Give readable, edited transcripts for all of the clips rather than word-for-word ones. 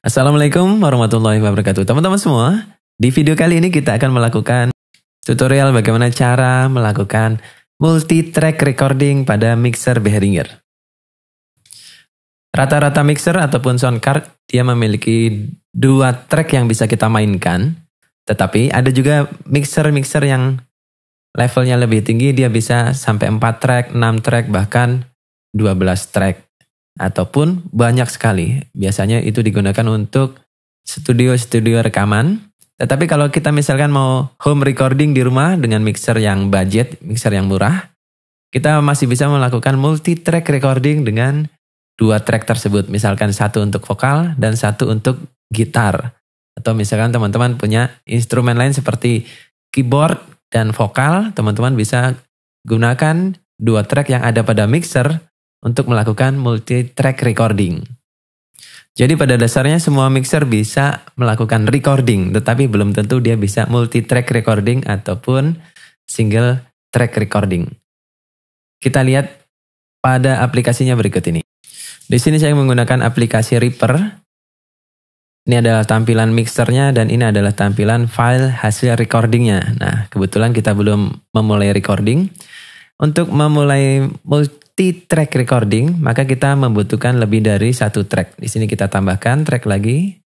Assalamualaikum warahmatullahi wabarakatuh. Teman-teman semua, di video kali ini kita akan melakukan tutorial bagaimana cara melakukan multi-track recording pada mixer Behringer. Rata-rata mixer ataupun sound card dia memiliki 2 track yang bisa kita mainkan. Tetapi ada juga mixer-mixer yang levelnya lebih tinggi, dia bisa sampai 4 track, 6 track, bahkan 12 track. Ataupun banyak sekali. Biasanya itu digunakan untuk studio-studio rekaman. Tetapi kalau kita misalkan mau home recording di rumah dengan mixer yang budget, mixer yang murah, kita masih bisa melakukan multi-track recording dengan 2 track tersebut. Misalkan 1 untuk vokal dan 1 untuk gitar. Atau misalkan teman-teman punya instrumen lain seperti keyboard dan vokal, teman-teman bisa gunakan 2 track yang ada pada mixer untuk melakukan multi-track recording. Jadi pada dasarnya semua mixer bisa melakukan recording, tetapi belum tentu dia bisa multi-track recording ataupun single track recording. Kita lihat pada aplikasinya berikut ini. Di sini saya menggunakan aplikasi Reaper. Ini adalah tampilan mixernya dan ini adalah tampilan file hasil recordingnya. Nah, kebetulan kita belum memulai recording. Untuk memulai multi-track recording, maka kita membutuhkan lebih dari 1 track. Di sini kita tambahkan track lagi.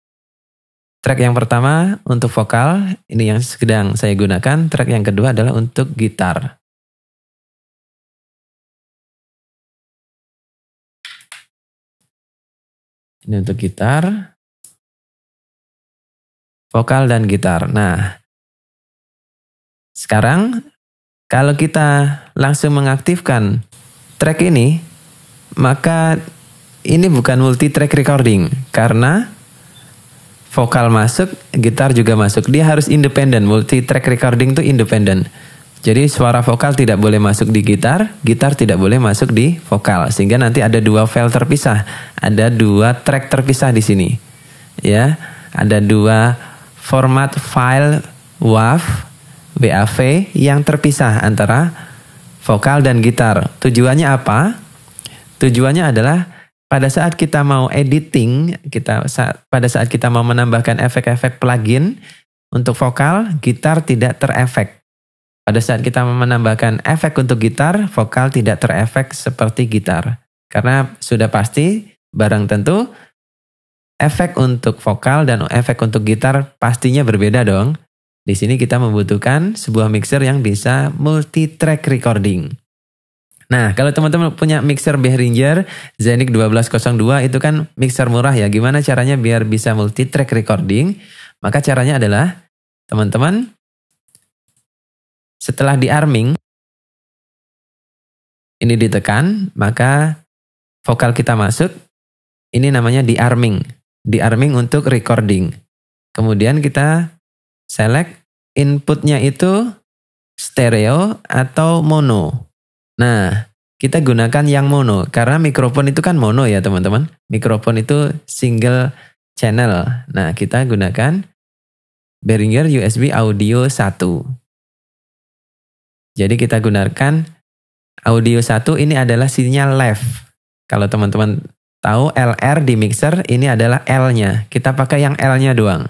Track yang pertama untuk vokal, ini yang sedang saya gunakan. Track yang kedua adalah untuk gitar. Ini untuk gitar, vokal dan gitar. Nah, sekarang kalau kita langsung mengaktifkan track ini, maka ini bukan multi-track recording. Karena vokal masuk, gitar juga masuk. Dia harus independen, multi-track recording itu independen. Jadi suara vokal tidak boleh masuk di gitar, gitar tidak boleh masuk di vokal. Sehingga nanti ada 2 file terpisah. Ada 2 track terpisah di sini. Ya, ada 2 format file WAV yang terpisah antara vokal dan gitar. Tujuannya apa? Tujuannya adalah pada saat kita mau editing, pada saat kita mau menambahkan efek-efek plugin untuk vokal, gitar tidak terefek. Pada saat kita menambahkan efek untuk gitar, vokal tidak terefek seperti gitar. Karena sudah pasti, barang tentu, efek untuk vokal dan efek untuk gitar pastinya berbeda dong. Di sini kita membutuhkan sebuah mixer yang bisa multi-track recording. Nah, kalau teman-teman punya mixer Behringer Zenic 1202 itu kan mixer murah ya. Gimana caranya biar bisa multi-track recording? Maka caranya adalah teman-teman setelah di-arming ini ditekan, maka vokal kita masuk. Ini namanya di-arming. Di-arming untuk recording. Kemudian kita select inputnya itu stereo atau mono. Nah, kita gunakan yang mono. Karena mikrofon itu kan mono ya teman-teman. Mikrofon itu single channel. Nah, kita gunakan Behringer USB Audio 1. Jadi kita gunakan Audio 1 ini adalah sinyal left. Kalau teman-teman tahu LR di mixer ini adalah L-nya. Kita pakai yang L-nya doang.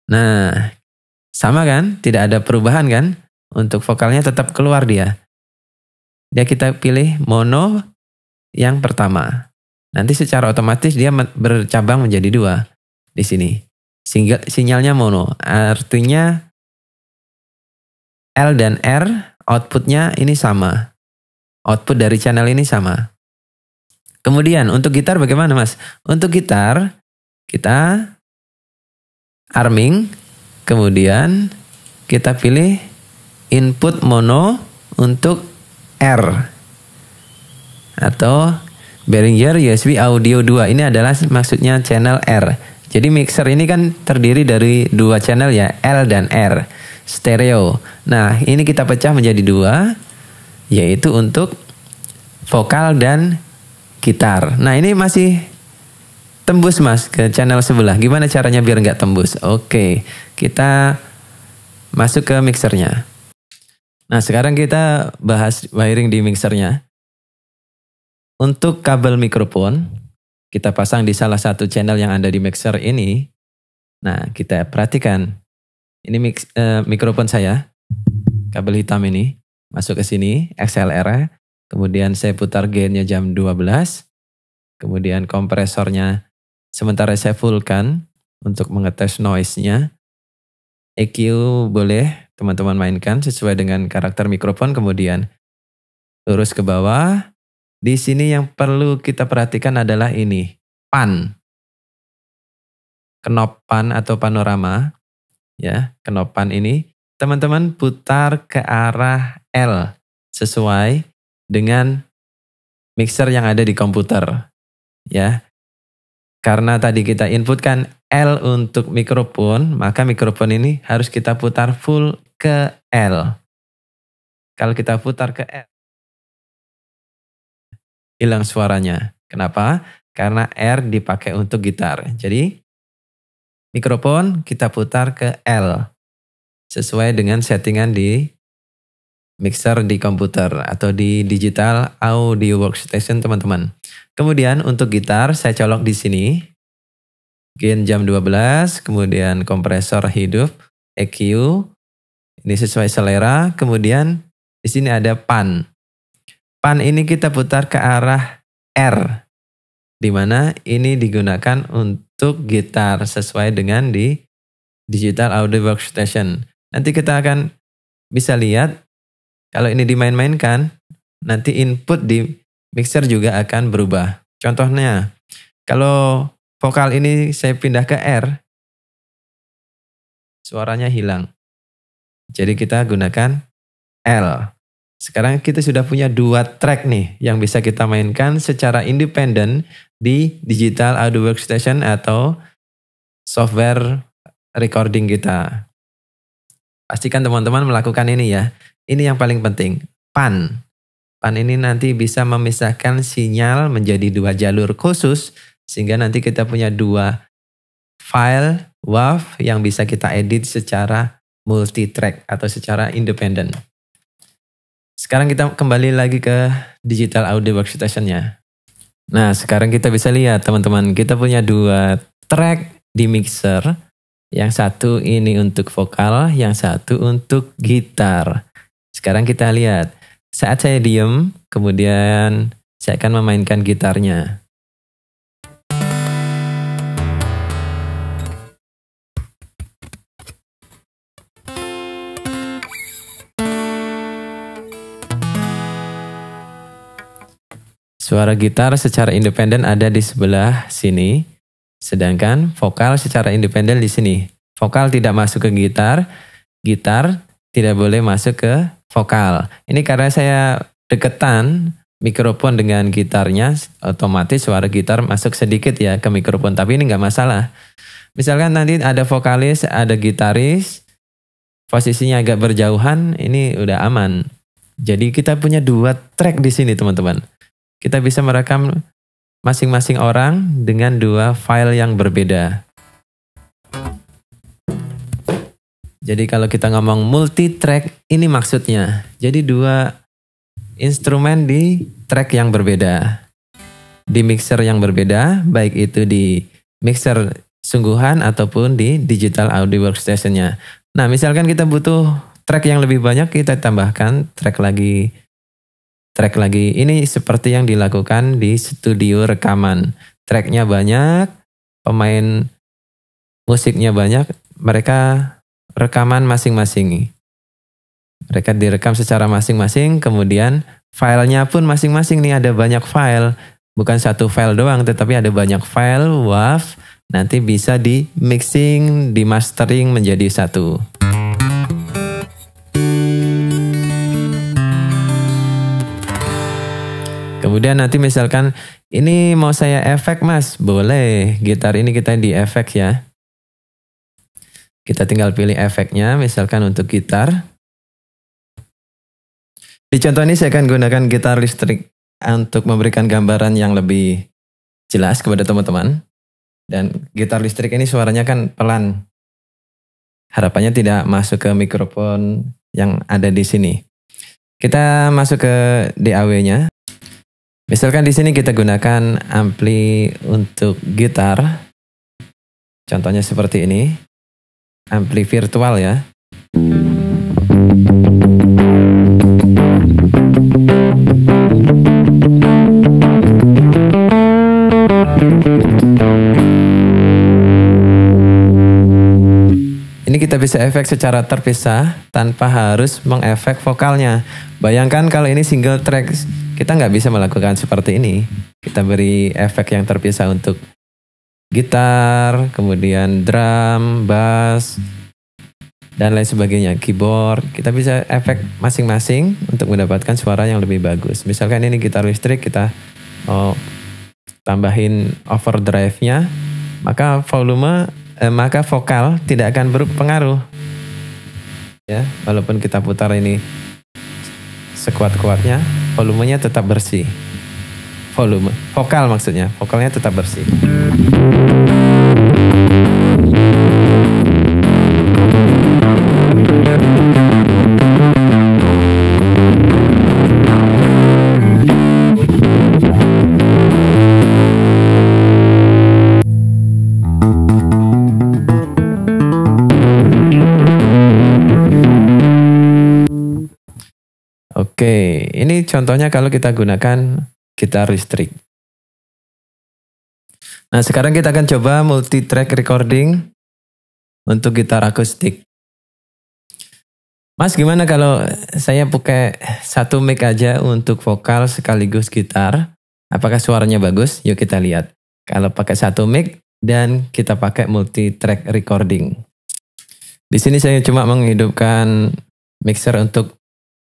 Nah, sama kan? Tidak ada perubahan kan? Untuk vokalnya tetap keluar dia. Dia kita pilih mono yang pertama. Nanti secara otomatis dia bercabang menjadi 2 di sini. Sinyalnya mono. Artinya L dan R outputnya ini sama. Output dari channel ini sama. Kemudian untuk gitar bagaimana mas? Untuk gitar kita arming. Kemudian kita pilih input mono untuk R atau Behringer USB Audio 2. Ini adalah maksudnya channel R. Jadi mixer ini kan terdiri dari 2 channel ya, L dan R, stereo. Nah, ini kita pecah menjadi 2, yaitu untuk vokal dan gitar. Nah, ini masih tembus mas ke channel sebelah. Gimana caranya biar nggak tembus? Oke, kita masuk ke mixernya. Nah, sekarang kita bahas wiring di mixernya. Untuk kabel mikrofon, kita pasang di salah satu channel yang ada di mixer ini. Nah, kita perhatikan. Ini mikrofon saya, kabel hitam ini, masuk ke sini, XLR. Kemudian saya putar gainnya jam 12. Kemudian kompresornya sementara saya fullkan untuk mengetes noise-nya. EQ boleh teman-teman mainkan sesuai dengan karakter mikrofon. Kemudian lurus ke bawah. Di sini yang perlu kita perhatikan adalah ini, pan. Knop pan atau panorama. Ya, knop pan ini teman-teman putar ke arah L sesuai dengan mixer yang ada di komputer. Ya. Karena tadi kita inputkan L untuk mikrofon, maka mikrofon ini harus kita putar full ke L. Kalau kita putar ke L, hilang suaranya. Kenapa? Karena R dipakai untuk gitar. Jadi, mikrofon kita putar ke L. Sesuai dengan settingan di mixer di komputer atau di digital audio workstation teman-teman. Kemudian untuk gitar saya colok di sini. Gain jam 12, kemudian kompresor hidup, EQ. Ini sesuai selera. Kemudian di sini ada pan. Pan ini kita putar ke arah R. Di mana ini digunakan untuk gitar sesuai dengan di digital audio workstation. Nanti kita akan bisa lihat kalau ini dimain-mainkan, nanti input di mixer juga akan berubah. Contohnya, kalau vokal ini saya pindah ke R, suaranya hilang. Jadi kita gunakan L. Sekarang kita sudah punya 2 track nih yang bisa kita mainkan secara independen di digital audio workstation atau software recording kita. Pastikan teman-teman melakukan ini ya. Ini yang paling penting, pan. Pan ini nanti bisa memisahkan sinyal menjadi 2 jalur khusus, sehingga nanti kita punya 2 file WAV yang bisa kita edit secara multi-track atau secara independen. Sekarang kita kembali lagi ke digital audio workstation-nya. Nah, sekarang kita bisa lihat teman-teman, kita punya 2 track di mixer. Yang satu ini untuk vokal, yang satu untuk gitar. Sekarang kita lihat, saat saya diem, kemudian saya akan memainkan gitarnya. Suara gitar secara independen ada di sebelah sini, sedangkan vokal secara independen di sini. Vokal tidak masuk ke gitar, gitar tidak boleh masuk ke vokal. Ini karena saya deketan mikrofon dengan gitarnya, otomatis suara gitar masuk sedikit ya ke mikrofon. Tapi ini nggak masalah. Misalkan nanti ada vokalis, ada gitaris, posisinya agak berjauhan, ini udah aman. Jadi kita punya 2 track di sini teman-teman. Kita bisa merekam masing-masing orang dengan 2 file yang berbeda. Jadi kalau kita ngomong multi-track, ini maksudnya. Jadi 2 instrumen di track yang berbeda. Di mixer yang berbeda, baik itu di mixer sungguhan ataupun di digital audio workstation-nya. Nah, misalkan kita butuh track yang lebih banyak, kita tambahkan track lagi. Ini seperti yang dilakukan di studio rekaman. Tracknya banyak, pemain musiknya banyak, mereka rekaman masing-masing. Mereka direkam secara masing-masing, kemudian filenya pun masing-masing nih, ada banyak file. Bukan satu file doang, tetapi ada banyak file, WAV, nanti bisa di mixing, di mastering menjadi satu. Kemudian nanti misalkan, ini mau saya efek mas, boleh. Gitar ini kita di efek ya. Kita tinggal pilih efeknya, misalkan untuk gitar. Di contoh ini saya akan gunakan gitar listrik untuk memberikan gambaran yang lebih jelas kepada teman-teman. Dan gitar listrik ini suaranya kan pelan. Harapannya tidak masuk ke mikrofon yang ada di sini. Kita masuk ke DAW-nya. Misalkan di sini kita gunakan ampli untuk gitar. Contohnya seperti ini. Ampli virtual ya. Ini kita bisa efek secara terpisah tanpa harus mengefek vokalnya. Bayangkan kalau ini single track, kita nggak bisa melakukan seperti ini. Kita beri efek yang terpisah untuk gitar, kemudian drum, bass, dan lain sebagainya, keyboard. Kita bisa efek masing-masing untuk mendapatkan suara yang lebih bagus. Misalkan ini gitar listrik, kita mau tambahin overdrive-nya, maka maka vokal tidak akan berpengaruh. Ya, walaupun kita putar ini sekuat-kuatnya, volumenya tetap bersih. Vokal maksudnya, vokalnya tetap bersih. Oke, ini contohnya kalau kita gunakan gitar listrik. Nah, sekarang kita akan coba multi-track recording untuk gitar akustik. Mas, gimana kalau saya pakai satu mic aja untuk vokal sekaligus gitar? Apakah suaranya bagus? Yuk kita lihat. Kalau pakai satu mic dan kita pakai multi-track recording. Di sini saya cuma menghidupkan mixer untuk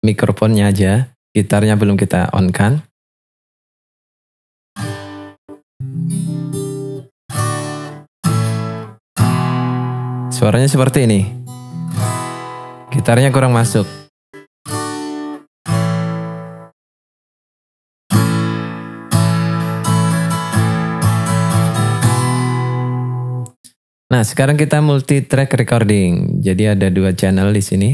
mikrofonnya aja, gitarnya belum kita on kan. Suaranya seperti ini. Gitarnya kurang masuk. Nah, sekarang kita multi track recording. Jadi ada 2 channel di sini.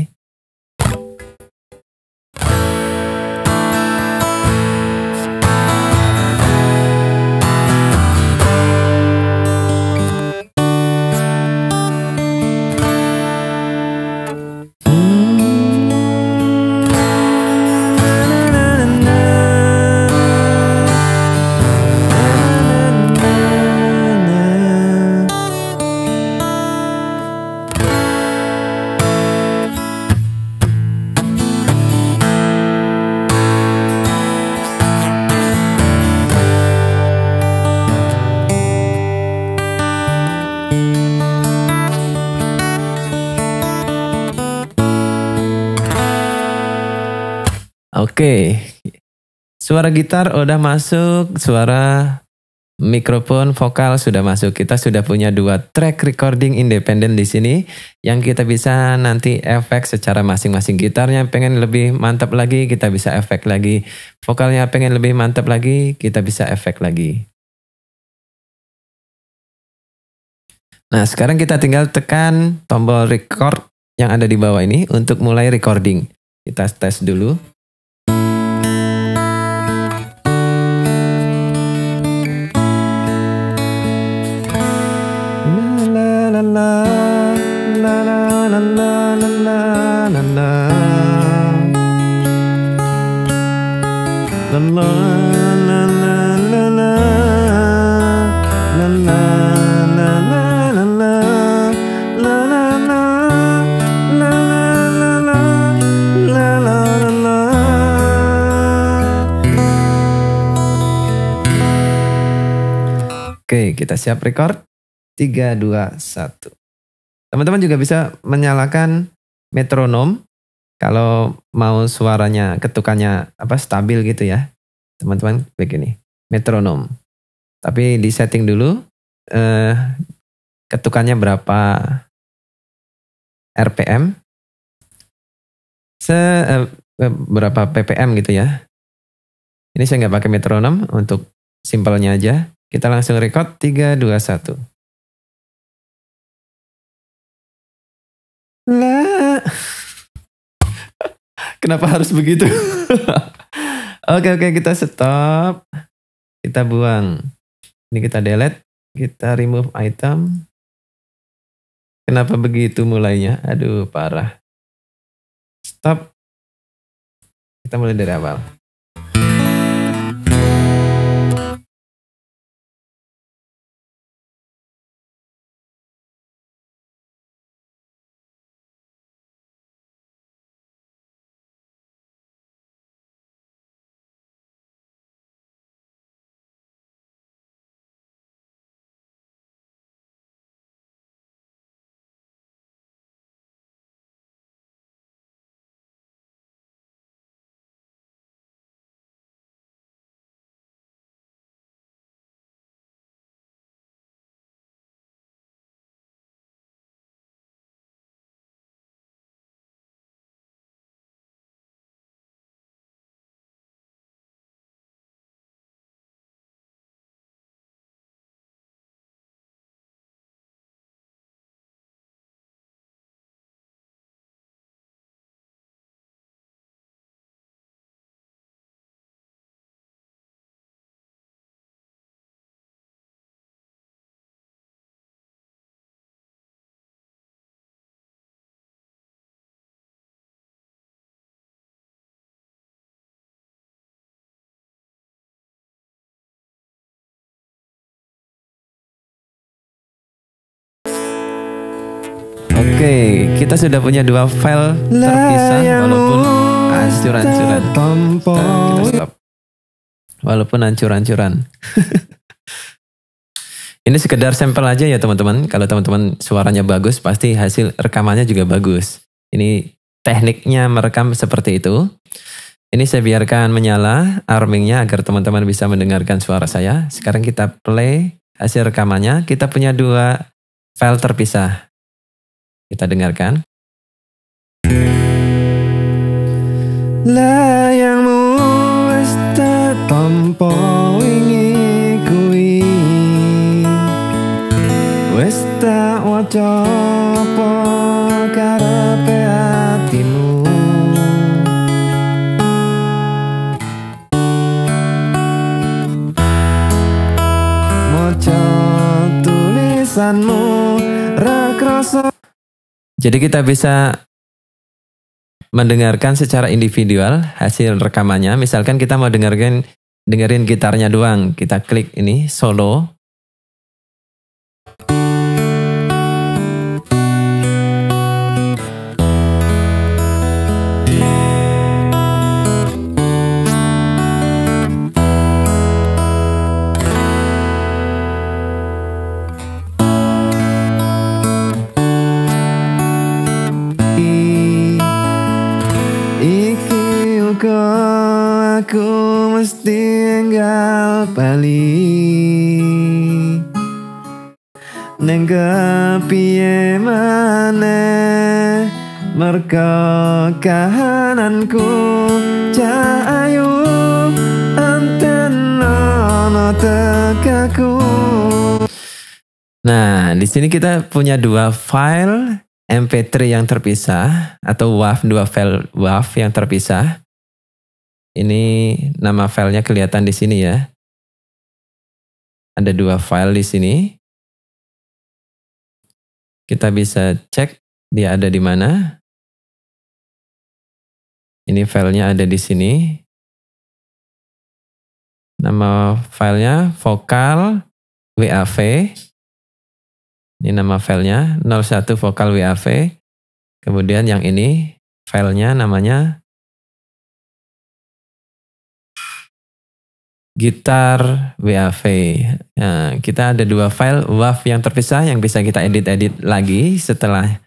Oke, suara gitar udah masuk, suara mikrofon vokal sudah masuk. Kita sudah punya 2 track recording independen di sini yang kita bisa nanti efek secara masing-masing. Gitarnya pengen lebih mantap lagi, kita bisa efek lagi. Vokalnya pengen lebih mantap lagi, kita bisa efek lagi. Nah, sekarang kita tinggal tekan tombol record yang ada di bawah ini untuk mulai recording. Kita tes dulu. Oke, kita siap record. 3, 2, 1. Teman-teman juga bisa menyalakan metronom kalau mau suaranya, ketukannya stabil gitu ya. Teman-teman begini, metronom. Tapi di setting dulu ketukannya berapa RPM, berapa PPM gitu ya. Ini saya nggak pakai metronom, untuk simpelnya aja. Kita langsung record 3, 2, 1. Lah. Kenapa harus begitu? Oke, kita stop. Kita buang. Ini kita delete. Kita remove item. Kenapa begitu mulainya? Aduh, parah. Stop. Kita mulai dari awal. Oke, kita sudah punya 2 file terpisah walaupun hancur-hancuran. Kita stop. Walaupun hancur-hancuran. Ini sekedar sampel aja ya teman-teman. Kalau teman-teman suaranya bagus, pasti hasil rekamannya juga bagus. Ini tekniknya merekam seperti itu. Ini saya biarkan menyala armingnya agar teman-teman bisa mendengarkan suara saya. Sekarang kita play hasil rekamannya. Kita punya 2 file terpisah. Kita dengarkan. Layangmu wis tak tampa wingi kuwi, wis tak waca apa karepe atimu. Maca tulisanmu ra krasa. Jadi kita bisa mendengarkan secara individual hasil rekamannya. Misalkan kita mau dengerin gitarnya doang. Kita klik ini solo. Aku mesti tinggal bali neng kepiye maneh merga kahananku cahayu antenono tekaku. Nah, di sini kita punya 2 file MP3 yang terpisah atau WAV, 2 file WAV yang terpisah. Ini nama filenya kelihatan di sini ya. Ada 2 file di sini. Kita bisa cek dia ada di mana. Ini filenya ada di sini. Nama filenya vokal WAV. Ini nama filenya 01 vokal WAV. Kemudian yang ini filenya namanya gitar WAV. Nah, kita ada 2 file WAV yang terpisah yang bisa kita edit-edit lagi setelah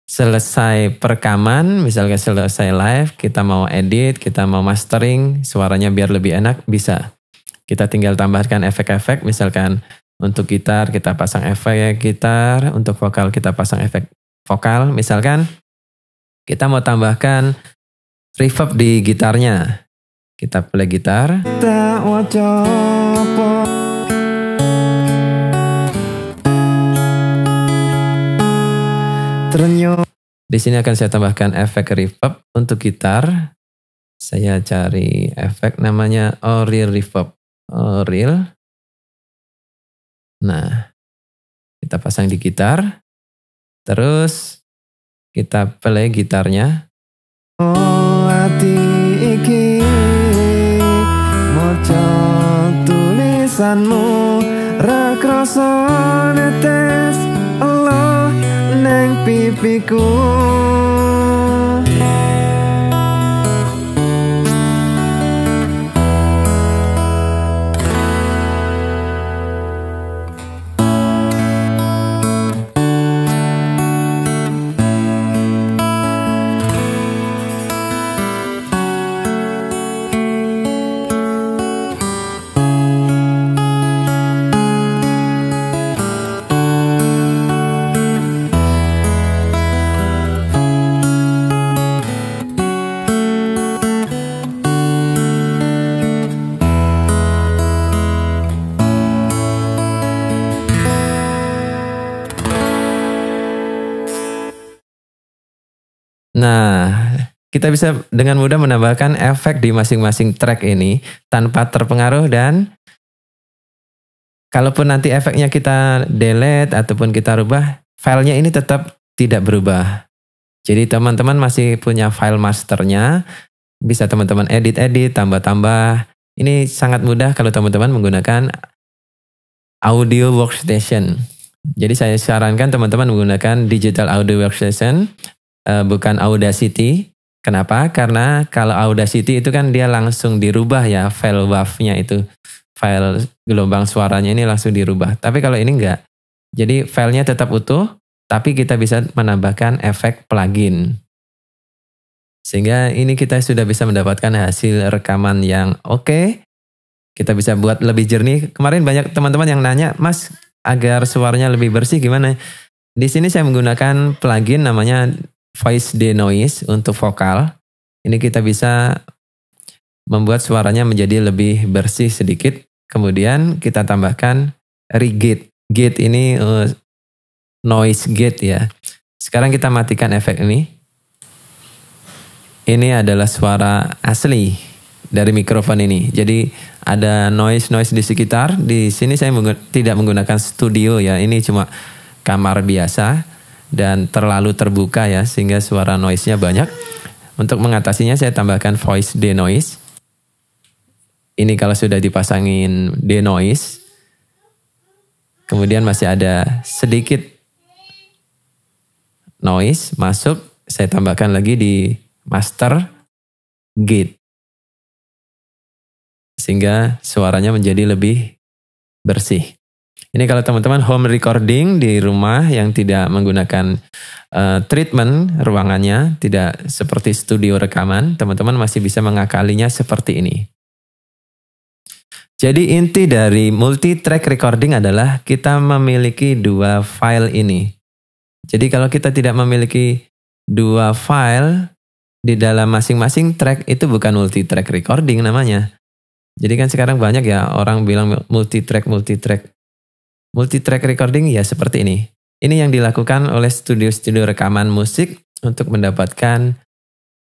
selesai perekaman. Misalnya selesai live, kita mau edit, kita mau mastering, suaranya biar lebih enak, bisa. Kita tinggal tambahkan efek-efek, misalkan untuk gitar kita pasang efek gitar, untuk vokal kita pasang efek vokal. Misalkan kita mau tambahkan reverb di gitarnya. Kita play gitar. Di sini akan saya tambahkan efek reverb untuk gitar Saya cari efek namanya Aureal Reverb. Aureal. Nah, kita pasang di gitar. Terus kita play gitarnya. Oh, ati iki moco tulisanmu ra krasa netes Allah neng pipiku. Nah, kita bisa dengan mudah menambahkan efek di masing-masing track ini tanpa terpengaruh, dan kalaupun nanti efeknya kita delete ataupun kita rubah, filenya ini tetap tidak berubah. Jadi teman-teman masih punya file masternya, bisa teman-teman edit-edit, tambah-tambah. Ini sangat mudah kalau teman-teman menggunakan audio workstation. Jadi saya sarankan teman-teman menggunakan digital audio workstation, bukan Audacity. Kenapa? Karena kalau Audacity itu kan dia langsung dirubah ya, file WAV-nya itu. File gelombang suaranya ini langsung dirubah. Tapi kalau ini enggak. Jadi filenya tetap utuh, tapi kita bisa menambahkan efek plugin. Sehingga ini kita sudah bisa mendapatkan hasil rekaman yang oke. Kita bisa buat lebih jernih. Kemarin banyak teman-teman yang nanya, Mas, agar suaranya lebih bersih gimana? Di sini saya menggunakan plugin namanya Voice Denoise untuk vokal. Ini kita bisa membuat suaranya menjadi lebih bersih sedikit. Kemudian kita tambahkan regate. Gate ini noise gate ya. Sekarang kita matikan efek ini. Ini adalah suara asli dari mikrofon ini. Jadi ada noise di sekitar. Di sini saya tidak menggunakan studio ya. Ini cuma kamar biasa dan terlalu terbuka ya, sehingga suara noise-nya banyak. Untuk mengatasinya saya tambahkan voice denoise. Ini kalau sudah dipasangin denoise, kemudian masih ada sedikit noise masuk, saya tambahkan lagi di master gate. Sehingga suaranya menjadi lebih bersih. Ini kalau teman-teman home recording di rumah yang tidak menggunakan treatment ruangannya, tidak seperti studio rekaman, teman-teman masih bisa mengakalinya seperti ini. Jadi inti dari multi-track recording adalah kita memiliki dua file ini. Jadi kalau kita tidak memiliki dua file di dalam masing-masing track, itu bukan multi-track recording namanya. Jadi kan sekarang banyak ya orang bilang multi-track. Multi-track recording ya seperti ini. Ini yang dilakukan oleh studio-studio rekaman musik untuk mendapatkan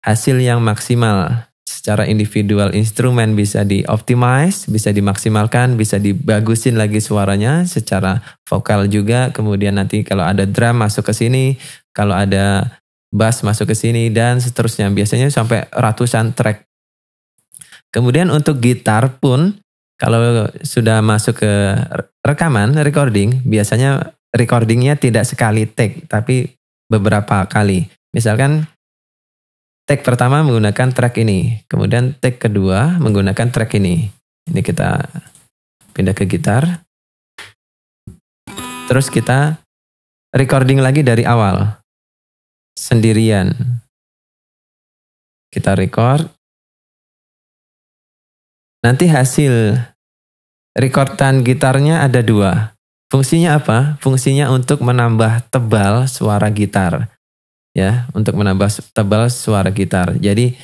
hasil yang maksimal. Secara individual instrumen bisa di-optimize, bisa dimaksimalkan, bisa dibagusin lagi suaranya secara vokal juga. Kemudian nanti kalau ada drum masuk ke sini, kalau ada bass masuk ke sini, dan seterusnya. Biasanya sampai ratusan track. Kemudian untuk gitar pun, kalau sudah masuk ke rekaman, recording, biasanya recordingnya tidak sekali take, tapi beberapa kali. Misalkan take pertama menggunakan track ini, kemudian take kedua menggunakan track ini. Ini kita pindah ke gitar. Terus kita recording lagi dari awal, sendirian. Kita record. Nanti hasil rekordan gitarnya ada dua. Fungsinya apa? Fungsinya untuk menambah tebal suara gitar. Ya, untuk menambah tebal suara gitar. Jadi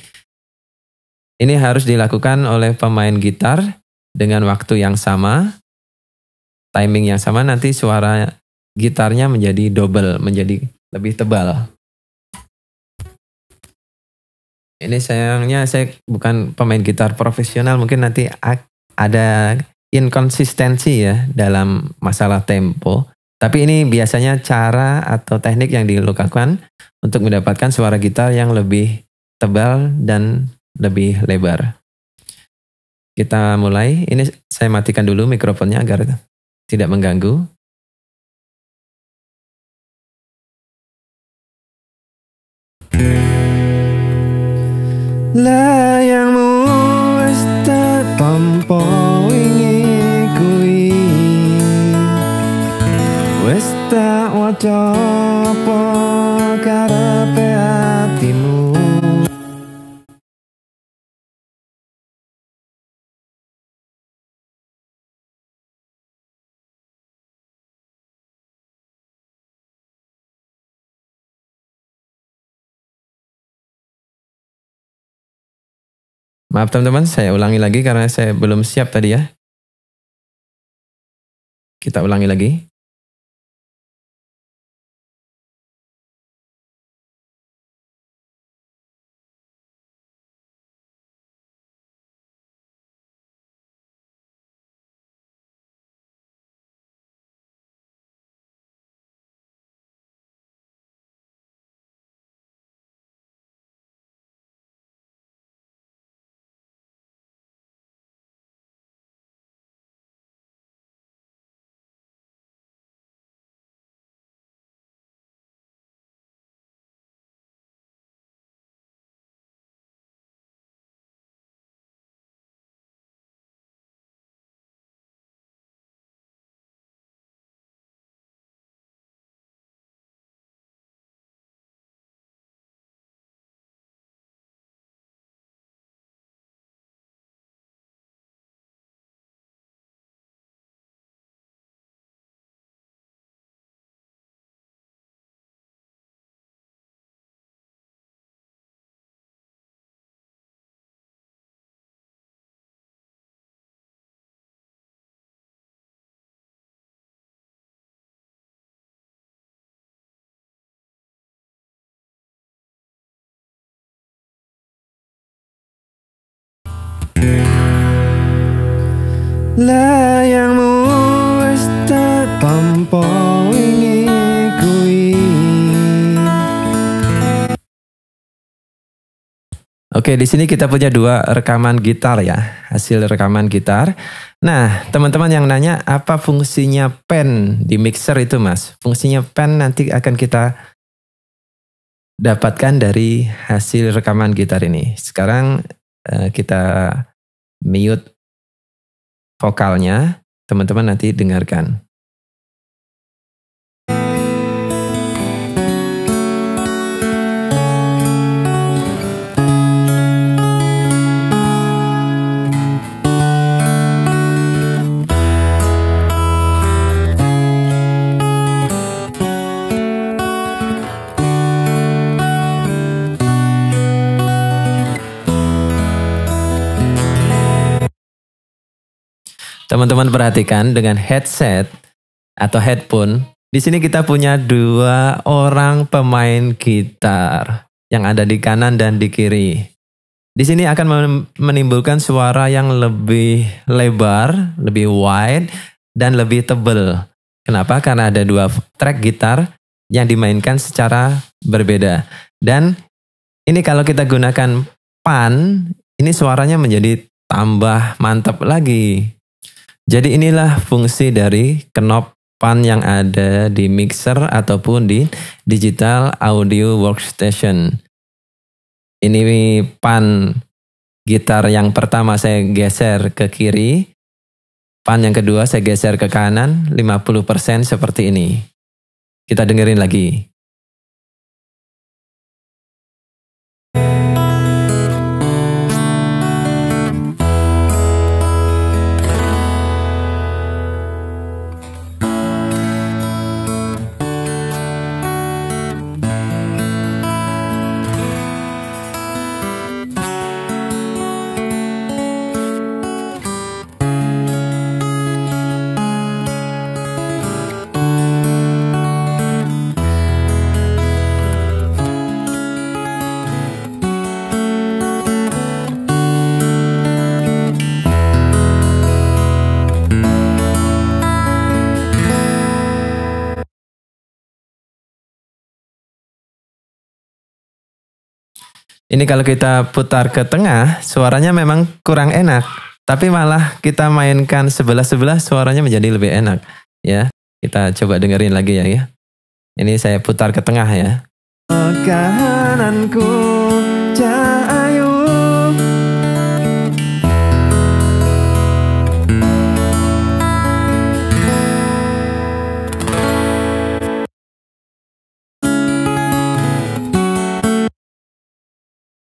ini harus dilakukan oleh pemain gitar dengan waktu yang sama, timing yang sama, nanti suara gitarnya menjadi double, menjadi lebih tebal. Ini sayangnya saya bukan pemain gitar profesional, mungkin nanti ada inkonsistensi ya dalam masalah tempo. Tapi ini biasanya cara atau teknik yang dilakukan untuk mendapatkan suara gitar yang lebih tebal dan lebih lebar. Kita mulai, ini saya matikan dulu mikrofonnya agar tidak mengganggu. Layangmu wis tampa wingi kuwi, wis tak waca apa karepe atimu. Maaf teman-teman, saya ulangi lagi karena saya belum siap tadi ya. Kita ulangi lagi. Layangmu wis tampa wingi kuwi. Oke, di sini kita punya 2 rekaman gitar ya, hasil rekaman gitar. Nah, teman-teman yang nanya apa fungsinya pen di mixer itu, Mas? Fungsinya pen nanti akan kita dapatkan dari hasil rekaman gitar ini. Sekarang kita mute vokalnya, teman-teman nanti dengarkan. Teman-teman perhatikan dengan headset atau headphone. Di sini kita punya 2 orang pemain gitar yang ada di kanan dan di kiri. Di sini akan menimbulkan suara yang lebih lebar, lebih wide, dan lebih tebal. Kenapa? Karena ada 2 track gitar yang dimainkan secara berbeda. Dan ini kalau kita gunakan pan, ini suaranya menjadi tambah mantap lagi. Jadi inilah fungsi dari knob pan yang ada di mixer ataupun di digital audio workstation. Ini pan gitar yang pertama saya geser ke kiri, pan yang kedua saya geser ke kanan 50% seperti ini. Kita dengerin lagi. Ini kalau kita putar ke tengah, suaranya memang kurang enak. Tapi malah kita mainkan sebelah-sebelah, suaranya menjadi lebih enak. Ya, kita coba dengerin lagi ya. Ini saya putar ke tengah ya. Kahananku cahayu.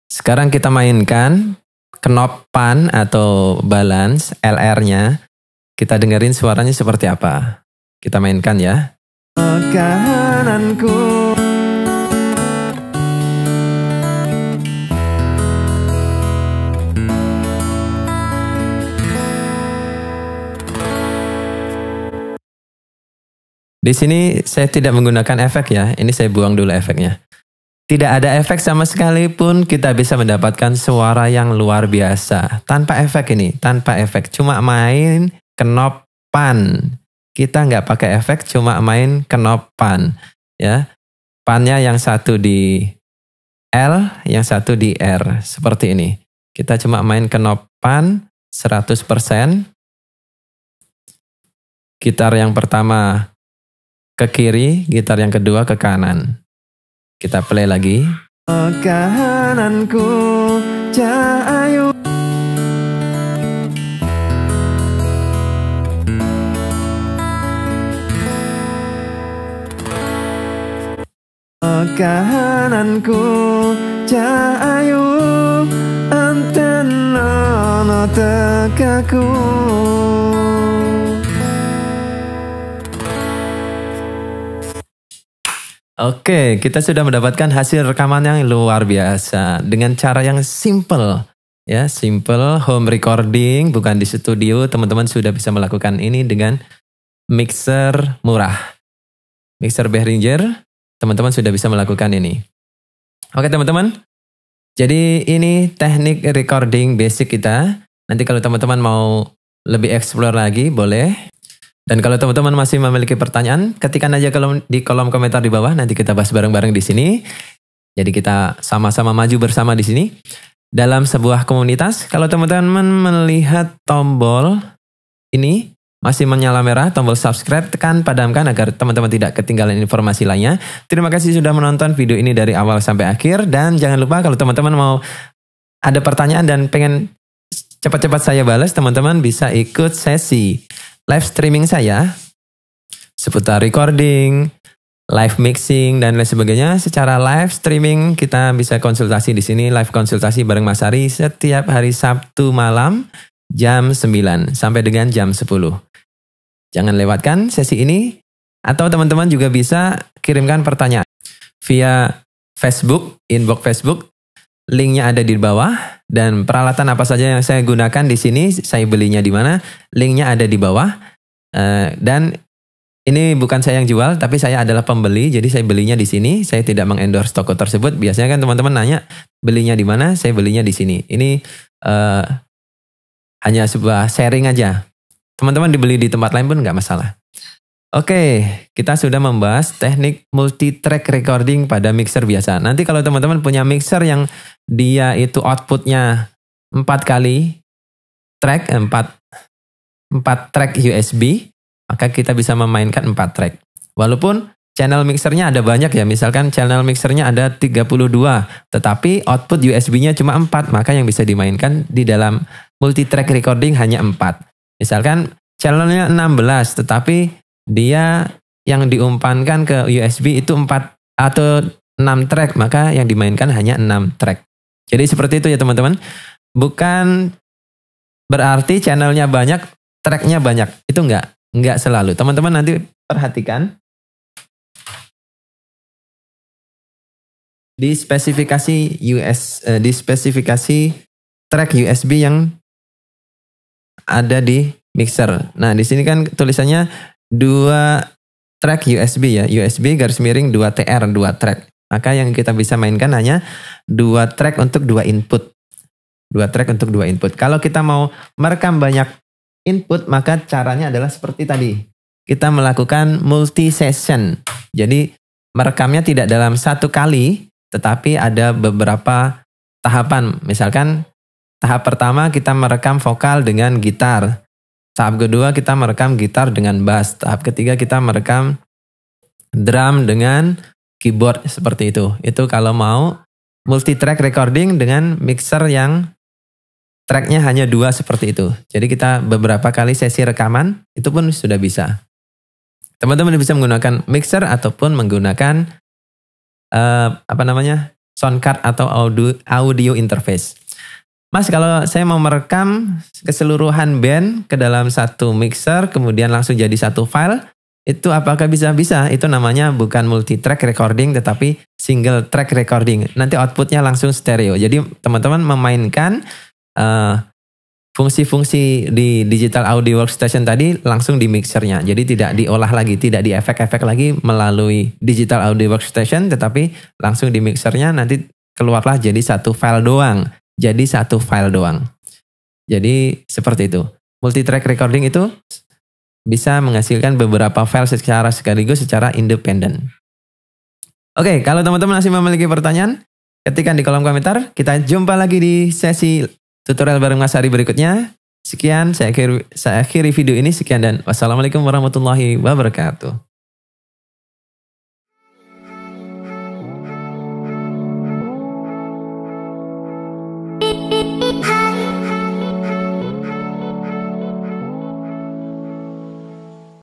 Sekarang kita mainkan knob pan atau balance LR-nya. Kita dengerin suaranya seperti apa. Kita mainkan ya. Kahananku. Di sini saya tidak menggunakan efek ya. Ini saya buang dulu efeknya. Tidak ada efek sama sekali pun kita bisa mendapatkan suara yang luar biasa. Tanpa efek ini, tanpa efek. Cuma main knob pan. Kita nggak pakai efek, cuma main knob pan. Ya, pannya yang satu di L, yang satu di R. Seperti ini. Kita cuma main knob pan 100%. Gitar yang pertama ke kiri, gitar yang kedua ke kanan. Kita play lagi. Kahananku cahayu. Kahananku cahayu. Antena no tekaku. Oke, kita sudah mendapatkan hasil rekaman yang luar biasa dengan cara yang simple. Ya, simple home recording, bukan di studio. Teman-teman sudah bisa melakukan ini dengan mixer murah. Mixer Behringer, teman-teman sudah bisa melakukan ini. Oke, teman-teman. Jadi ini teknik recording basic kita. Nanti kalau teman-teman mau lebih explore lagi, boleh. Dan kalau teman-teman masih memiliki pertanyaan, ketikkan aja di kolom komentar di bawah. Nanti kita bahas bareng-bareng di sini. Jadi kita sama-sama maju bersama di sini dalam sebuah komunitas. Kalau teman-teman melihat tombol ini masih menyala merah, tombol subscribe, tekan padamkan agar teman-teman tidak ketinggalan informasi lainnya. Terima kasih sudah menonton video ini dari awal sampai akhir. Dan jangan lupa kalau teman-teman mau ada pertanyaan dan pengen cepat-cepat saya balas, teman-teman bisa ikut sesi live streaming saya seputar recording, live mixing, dan lain sebagainya. Secara live streaming kita bisa konsultasi di sini, live konsultasi bareng Mas Ari setiap hari Sabtu malam jam 9 sampai dengan jam 10. Jangan lewatkan sesi ini, atau teman-teman juga bisa kirimkan pertanyaan via Facebook, inbox Facebook. Linknya ada di bawah, dan peralatan apa saja yang saya gunakan di sini, saya belinya di mana, linknya ada di bawah. Dan ini bukan saya yang jual, tapi saya adalah pembeli, jadi saya belinya di sini. Saya tidak mengendorse toko tersebut. Biasanya kan teman-teman nanya belinya di mana, saya belinya di sini. Ini hanya sebuah sharing aja. Teman-teman dibeli di tempat lain pun nggak masalah. Oke, kita sudah membahas teknik multi-track recording pada mixer biasa. Nanti kalau teman-teman punya mixer yang dia itu outputnya 4 kali track, 4 track USB, maka kita bisa memainkan 4 track. Walaupun channel mixernya ada banyak ya, misalkan channel mixernya ada 32, tetapi output USB-nya cuma 4, maka yang bisa dimainkan di dalam multi-track recording hanya 4. Misalkan channelnya 16, tetapi dia yang diumpankan ke USB itu 4 atau 6 track, maka yang dimainkan hanya 6 track. Jadi seperti itu ya teman-teman. Bukan berarti channelnya banyak, tracknya banyak. Itu enggak selalu. Teman-teman nanti perhatikan. Di spesifikasi di spesifikasi track USB yang ada di mixer. Nah, di sini kan tulisannya 2 track USB ya, USB garis miring 2TR, 2 track. Maka yang kita bisa mainkan hanya 2 track untuk 2 input. 2 track untuk 2 input. Kalau kita mau merekam banyak input, maka caranya adalah seperti tadi. Kita melakukan multi session. Jadi merekamnya tidak dalam satu kali, tetapi ada beberapa tahapan. Misalkan tahap pertama kita merekam vokal dengan gitar. Tahap kedua kita merekam gitar dengan bass. Tahap ketiga kita merekam drum dengan keyboard seperti itu. Itu kalau mau multi track recording dengan mixer yang tracknya hanya 2 seperti itu. Jadi kita beberapa kali sesi rekaman itu pun sudah bisa. Teman-teman bisa menggunakan mixer ataupun menggunakan sound card atau audio interface. Mas, kalau saya mau merekam keseluruhan band ke dalam satu mixer kemudian langsung jadi satu file, itu apakah bisa? Bisa. Itu namanya bukan multi track recording tetapi single track recording. Nanti outputnya langsung stereo. Jadi teman-teman memainkan fungsi-fungsi di digital audio workstation tadi langsung di mixernya. Jadi tidak diolah lagi, tidak di efek-efek lagi melalui digital audio workstation, tetapi langsung di mixernya nanti keluarlah jadi satu file doang. Jadi seperti itu. Multi track recording itu bisa menghasilkan beberapa file secara sekaligus secara independen. Oke, kalau teman-teman masih memiliki pertanyaan, ketikkan di kolom komentar. Kita jumpa lagi di sesi tutorial bareng Mas Ari berikutnya. Sekian, saya akhiri video ini. Sekian dan wassalamualaikum warahmatullahi wabarakatuh.